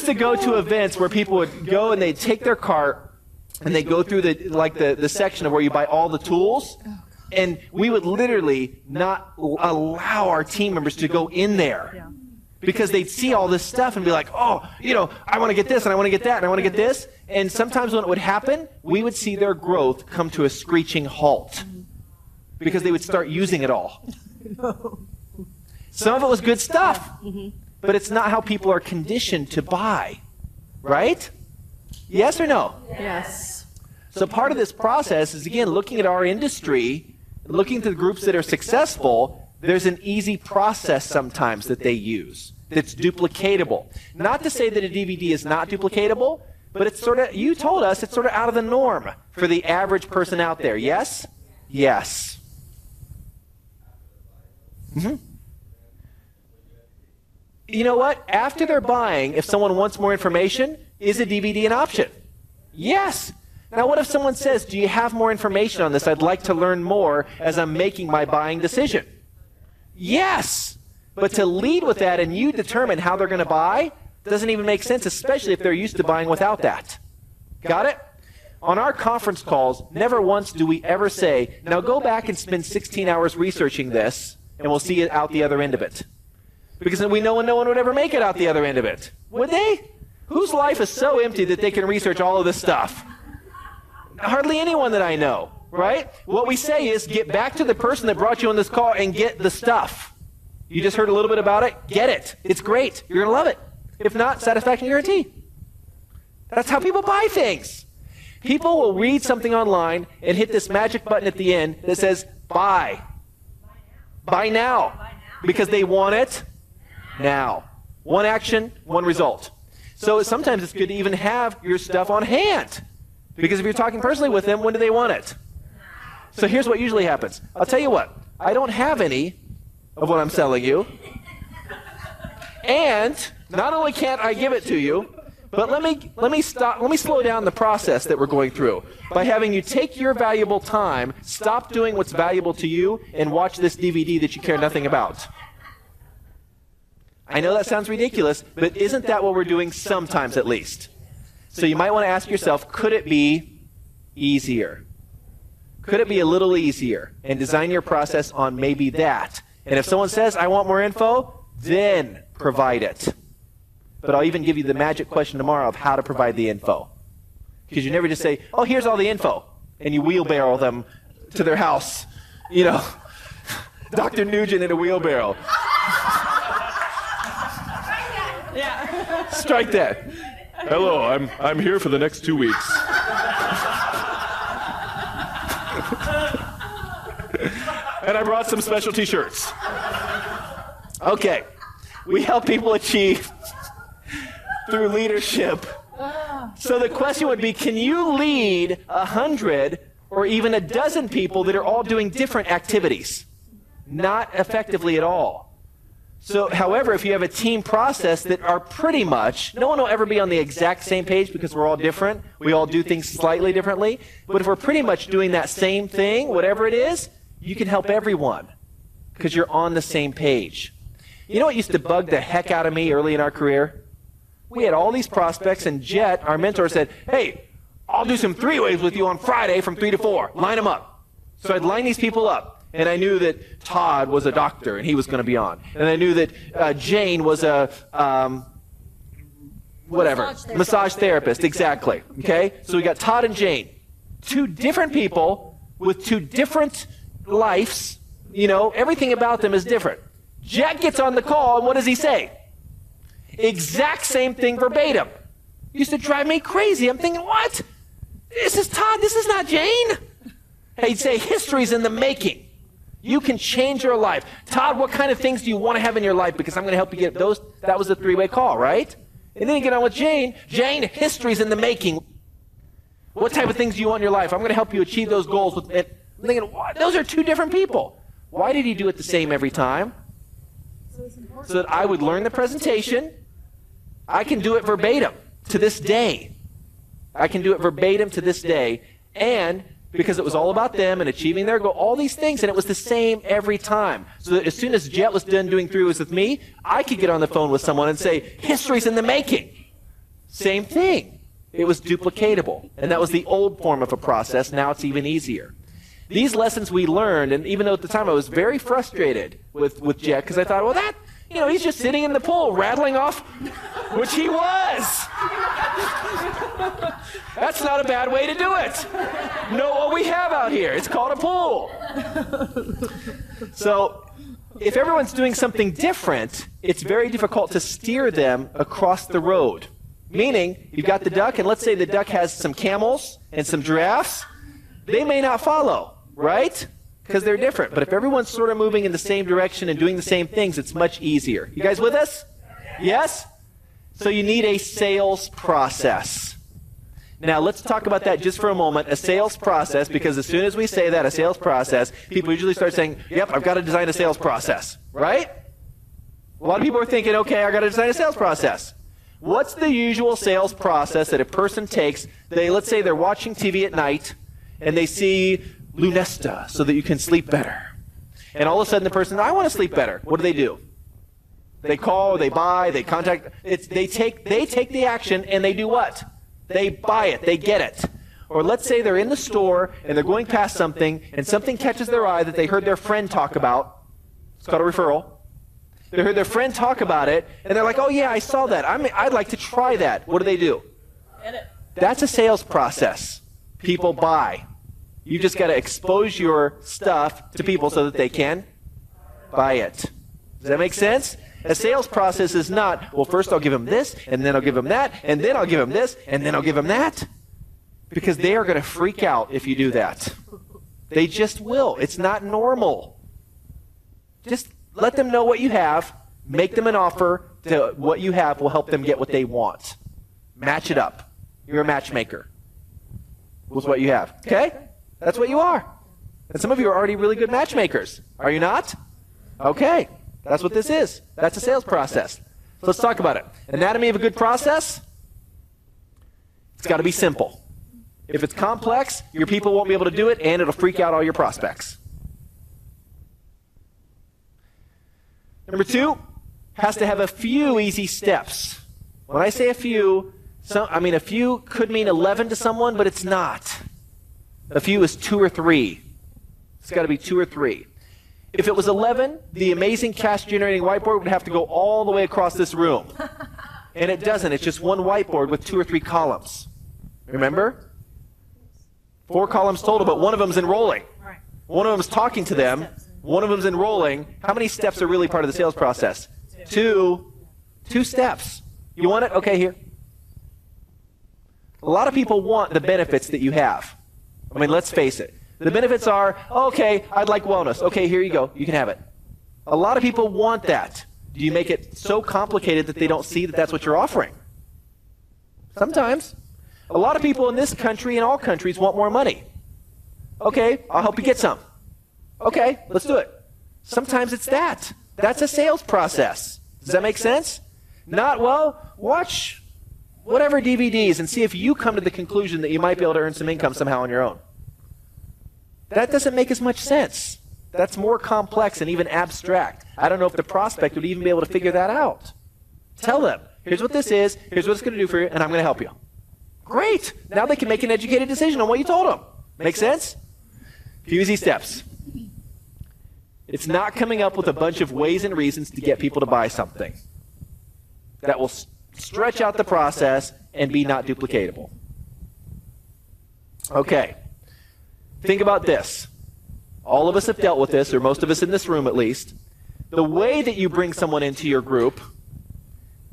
to go to events where people would go and they'd take their cart and they'd go through the section of where you buy all the tools. And we would literally not allow our team members to go in there because they'd see all this stuff and be like, oh, I want to get this and I want to get that and I want to get this. And sometimes when it would happen, we would see their growth come to a screeching halt because they would start using it all. Some of it was good stuff, but it's not how people are conditioned to buy, right? Yes or no? Yes. So part of this process is, again, looking at our industry, looking at the groups that are successful. There's an easy process sometimes that they use that's duplicatable. Not to say that a DVD is not duplicatable, but it's sort of, you told us, it's sort of out of the norm for the average person out there. Yes? Yes. You know what? After they're buying, if someone wants more information, is a DVD an option? Yes. Now, what if someone says, do you have more information on this? I'd like to learn more as I'm making my buying decision. Yes. But to lead with that and you determine how they're going to buy doesn't even make sense, especially if they're used to buying without that. Got it? On our conference calls, never once do we ever say, now go back and spend 16 hours researching this, and we'll see it out the other end of it. Because we know no one would ever make it out the other end of it. Would they? Whose life is so empty that they can research all of this stuff? Hardly anyone that I know, right? What we say is get back to the person that brought you on this call and get the stuff. You just heard a little bit about it? Get it. It's great. You're going to love it. If not, satisfaction guarantee. That's how people buy things. People will read something online and hit this magic button at the end that says, buy. Buy now. Because they want it now. One action, one result. So sometimes it's good to even have your stuff on hand. Because if you're talking personally with them, when do they want it? So here's what usually happens. I'll tell you what. I don't have any of what I'm selling you. And not only can't I give it to you, but let me slow down the process that we're going through by having you take your valuable time, stop doing what's valuable to you, and watch this DVD that you care nothing about. I know that sounds ridiculous, but isn't that what we're doing sometimes at least? So you might want to ask yourself, could it be easier? Could it be a little easier? And design your process on maybe that. And if someone says, I want more info, then provide it. But I'll even give you the magic question tomorrow of how to provide the info. Because you never just say, oh, here's all the info. And you wheelbarrow them to their house. Dr. Nugent in a wheelbarrow. Strike that. Hello, I'm here for the next 2 weeks. And I brought some special t-shirts. Okay. We help people achieve through leadership. So the question would be, can you lead 100 or even a dozen people that are all doing different activities? Not effectively at all. So, however, if you have a team process that are pretty much, no one will ever be on the exact same page because we're all different. We all do things slightly differently. But if we're pretty much doing that same thing, whatever it is, you can help everyone because you're on the same page. You know what used to bug the heck out of me early in our career? We had all these prospects, and Jet, our mentor, said, hey, I'll do some three-ways with you on Friday from 3 to 4. Line them up. So I'd line these people up. And I knew that Todd was a doctor, and he was going to be on. And I knew that Jane was a, massage therapist, exactly. Okay? So we got Todd and Jane. Two different people with two different lives. Everything about them is different. Jack gets on the call, and what does he say? Exact same thing verbatim. Used to drive me crazy. I'm thinking, what? This is Todd. This is not Jane. He'd say, history's in the making. You can change your life. Todd, what kind of things do you want to have in your life? Because I'm going to help you get those. That was a three-way call, right? And then you get on with Jane. Jane, history's in the making. What type of things do you want in your life? I'm going to help you achieve those goals. I'm thinking, what? Those are two different people. Why did he do it the same every time? So that I would learn the presentation. I can do it verbatim to this day. I can do it verbatim to this day. And because it was all about them and achieving their goal, all these things, and it was the same every time. So that as soon as Jet was done doing three-ways with me, I could get on the phone with someone and say, history's in the making. Same thing. It was duplicatable. And that was the old form of a process. Now it's even easier. These lessons we learned, and even though at the time I was very frustrated with Jack, because I thought, well, he's just sitting in the pool rattling off, which he was. That's not a bad way to do it. Know what we have out here. It's called a pool. So if everyone's doing something different, it's very difficult to steer them across the road. Meaning, you've got the duck, and let's say the duck has some camels and some giraffes. They may not follow, right? Because they're different. But if everyone's sort of moving in the same direction and doing the same things, it's much easier. You guys with us? Yes? So you need a sales process. Now, let's talk about that just for a moment. A sales process, because as soon as we say that, a sales process, people usually start saying, yep, I've got to design a sales process, right? A lot of people are thinking, okay, I've got to design a sales process. What's the usual sales process that a person takes? Let's say they're watching TV at night, and they see Lunesta so that you can sleep better. And all of a sudden the person, I want to sleep better. What do? They call, they buy, they contact. They take the action, and they do what? They buy it. They get it. Or let's say they're in the store, and they're going past something, and something catches their eye that they heard their friend talk about. It's called a referral. They heard their friend talk about it, and they're like, oh yeah, I saw that. I'd like to try that. What do? That's a sales process. People buy. You just got to expose your stuff to people so that they can buy it. Does that make sense? A sales process is not, well, first I'll give them this, and then I'll give them that, and then I'll give them this, and then I'll give them that. Because they are going to freak out if you do that. They just will. It's not normal. Just let them know what you have. Make them an offer to what you have will help them get what they want. Match it up. You're a matchmaker with what you have. Okay? That's what you are. And some of you are already really good matchmakers. Are you not? Okay. That's what this is. That's a sales process. So let's talk about it. Anatomy of a good process? It's got to be simple. If it's complex, your people won't be able to do it, and it'll freak out all your prospects. Number 2, has to have a few easy steps. When I say a few, a few could mean 11 to someone, but it's not. A few is 2 or 3. It's got to be 2 or 3. If it was 11, the amazing cash-generating whiteboard would have to go all the way across this room. And it doesn't. It's just one whiteboard with 2 or 3 columns. Remember? 4 columns total, but one of them's enrolling. One of them's talking to them. One of them's enrolling. How many steps are really part of the sales process? 2. 2 steps. You want it? Okay, here. A lot of people want the benefits that you have. I mean, let's face it. The benefits are, okay, I'd like wellness. Okay, here you go. You can have it. A lot of people want that. Do you make it so complicated that they don't see that that's what you're offering? Sometimes. A lot of people in this country and all countries want more money. Okay, I'll help you get some. Okay, let's do it. Sometimes it's that. That's a sales process. Does that make sense? Not, well, watch whatever DVDs and see if you come to the conclusion that you might be able to earn some income somehow on your own. That doesn't make as much sense. That's more complex and even abstract. I don't know if the prospect would even be able to figure that out. Tell them, here's what this is, here's what it's going to do for you, and I'm going to help you. Great! Now they can make an educated decision on what you told them. Make sense? Few easy steps. It's not coming up with a bunch of ways and reasons to get people to buy something. That will stretch out the process and be not duplicatable. Okay. Think about this. All of us have dealt with this, or most of us in this room at least. The way that you bring someone into your group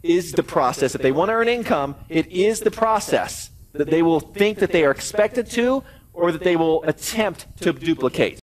is the process. If they want to earn income, it is the process that they will think that they are expected to, or that they will attempt to duplicate.